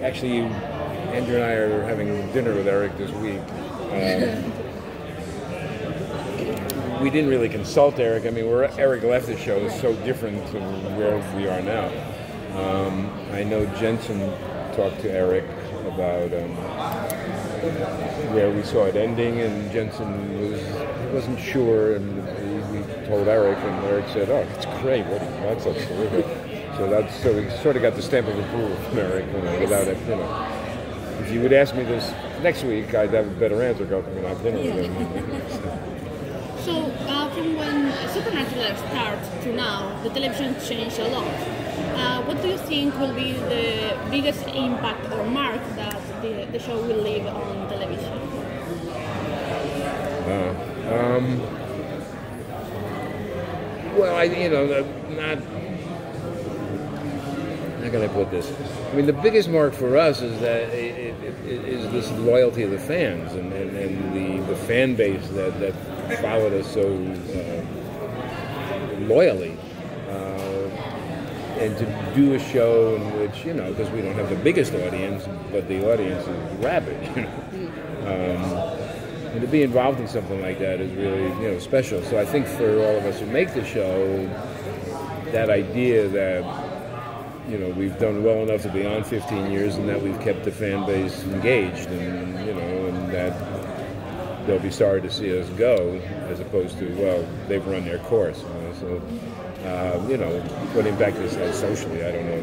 actually, Andrew and I are having dinner with Eric this week. We didn't really consult Eric. I mean, where Eric left the show is so different to where we are now. I know Jensen talked to Eric about where we saw it ending, and Jensen wasn't sure, and we told Eric, and Eric said, "Oh, it's great! That's terrific." So we sort of got the stamp of approval from Eric, without it, If you would ask me this next week, I'd have a better answer going when I've dinner with him. So, from when Supernatural started to now, the television changed a lot. What do you think will be the biggest impact or mark that the show will leave on television? Well, how can I put this? I mean, the biggest mark for us is that it is this loyalty of the fans and the fan base that followed us so loyally. And to do a show in which, because we don't have the biggest audience, but the audience is rabid, and to be involved in something like that is really, special. So I think for all of us who make the show, that idea that, we've done well enough to be on 15 years and that we've kept the fan base engaged and that they'll be sorry to see us go, as opposed to, well, they've run their course. So, what impact this has socially, I don't know.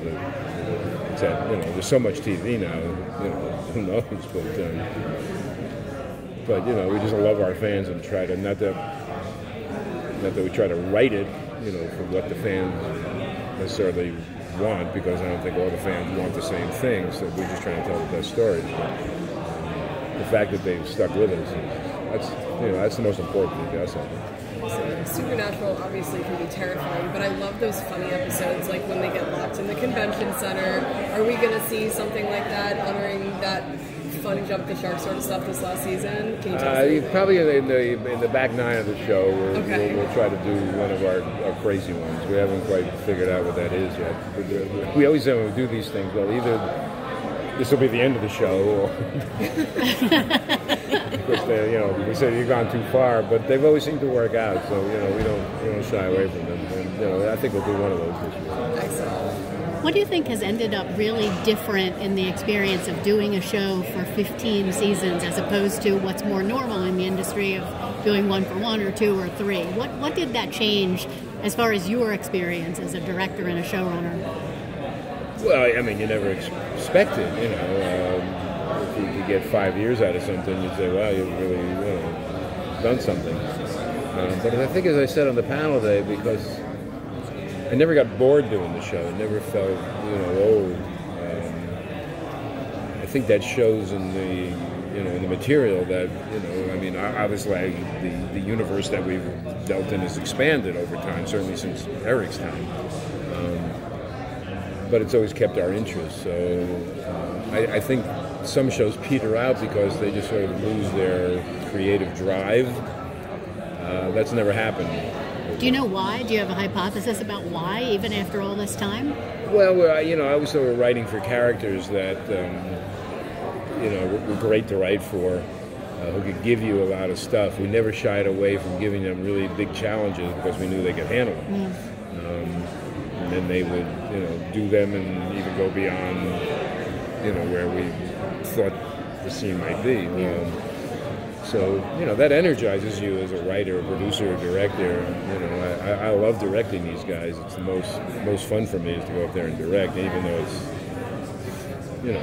There's so much TV now, who knows, but we just love our fans and try to, not that we try to write it, for what the fans necessarily want, because I don't think all the fans want the same thing, so we're just trying to tell the best stories. But the fact that they've stuck with us, that's the most important thing to us, I think. Supernatural obviously can be terrifying, but I love those funny episodes, like when they get locked in the convention center. Are we going to see something like that, honoring that fun jump the shark sort of stuff this last season? Can you tell us? Probably in the back nine of the show, we'll try to do one of our crazy ones. We haven't quite figured out what that is yet. We always say when we do these things, well, either this will be the end of the show, or because we say you've gone too far, but they've always seemed to work out. So we don't shy away from them. And I think we'll do one of those this year. Excellent. What do you think has ended up really different in the experience of doing a show for 15 seasons as opposed to what's more normal in the industry of doing one for one or two or three? What did that change as far as your experience as a director and a showrunner? Well, I mean, you never expect it, if you could get 5 years out of something, you'd say, wow, you've really done something. But I think, as I said on the panel today, because I never got bored doing the show. I never felt, old. I think that shows in the, in the material that, obviously the universe that we've dealt in has expanded over time, certainly since Eric's time. But it's always kept our interest. So I think some shows peter out because they just sort of lose their creative drive. That's never happened. Do you know why? Do you have a hypothesis about why, even after all this time? Well, I always thought we were writing for characters that, were great to write for, who could give you a lot of stuff. We never shied away from giving them really big challenges because we knew they could handle them. And then they would, do them and even go beyond, where we thought the scene might be. So, that energizes you as a writer, a producer, a director. I love directing these guys. It's the most fun for me is to go up there and direct, even though it's,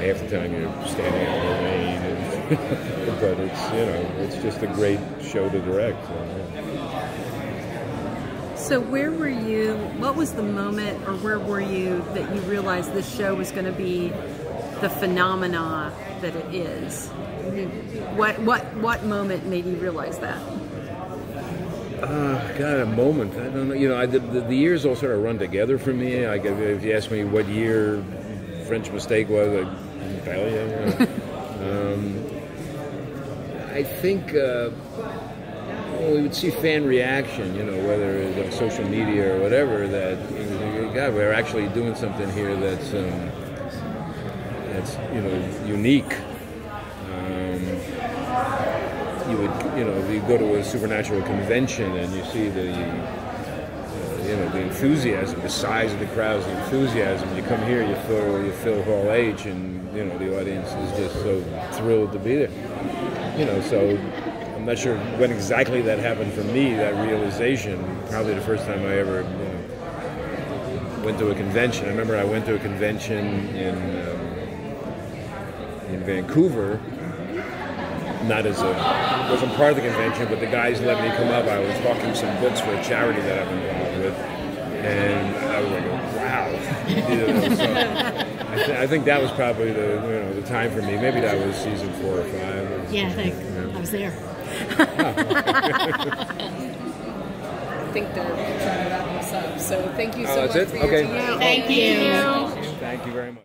half the time you're standing out in the rain. But it's just a great show to direct. So where were you, what was the moment, or where were you that you realized this show was going to be the phenomena that it is? What moment made you realize that? God, a moment. I don't know. The years all sort of run together for me. If you ask me what year French Mistake was, I can tell you. I think we would see fan reaction, whether it's on social media or whatever, that, God, we're actually doing something here that's, that's unique. You would you go to a supernatural convention and you see the the enthusiasm, the size of the crowds, the enthusiasm. You come here, you fill Hall H, and the audience is just so thrilled to be there. So I'm not sure when exactly that happened for me. That realization, probably the first time I ever went to a convention. I remember I went to a convention in Vancouver. Wasn't part of the convention, but the guys let me come up. I was talking some books for a charity that I'm involved with, and I was like, wow. So I think that was probably the time for me. Maybe that was season 4 or 5. Yeah, I think I was there. I think they're trying to wrap us up. So thank you so much that's it? for your Okay. time. Thank you. Thank you very much.